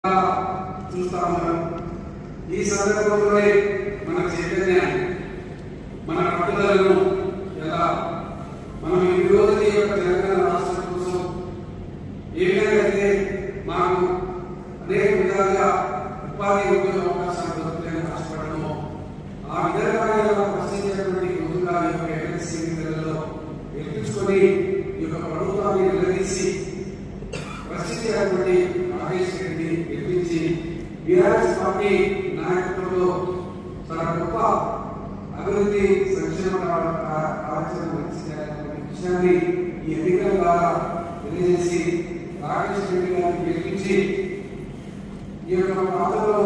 చూస్తా ఉన్నాం. ఈ సందర్భంలోనే మన చైతన్యాన్ని, మన పట్టుదలను ఎలా మనం ఈ రోజు ఈ యొక్క తెలంగాణ రాష్ట్రం కోసం ఏ విధంగా అయితే మాకు అనేక విధాలుగా ఉపాధి ఉద్యోగ అవకాశాలు దొరుకుతాయని ఆశపడము, ఆ విధంగా ప్రశ్నించినటువంటి ముందుగా ఈ యొక్క ఎమ్మెల్సీ ఎన్నికలలో గెలిపించుకొని ఈ యొక్క ప్రభుత్వాన్ని నిలదీసి ప్రశ్నించినటువంటి రాజేష్ రెడ్డి గెలిపించి బీఆర్ఎస్ పార్టీ నాయకత్వంలో చాలా గొప్ప అభివృద్ధి సంక్షేమ కార్యక్రమం విషయాన్ని ఈ ఎన్నికల ద్వారా తెలియజేసి రాజేష్ రెడ్డి గారిని గెలిపించి ఈ యొక్క ప్రాంతంలో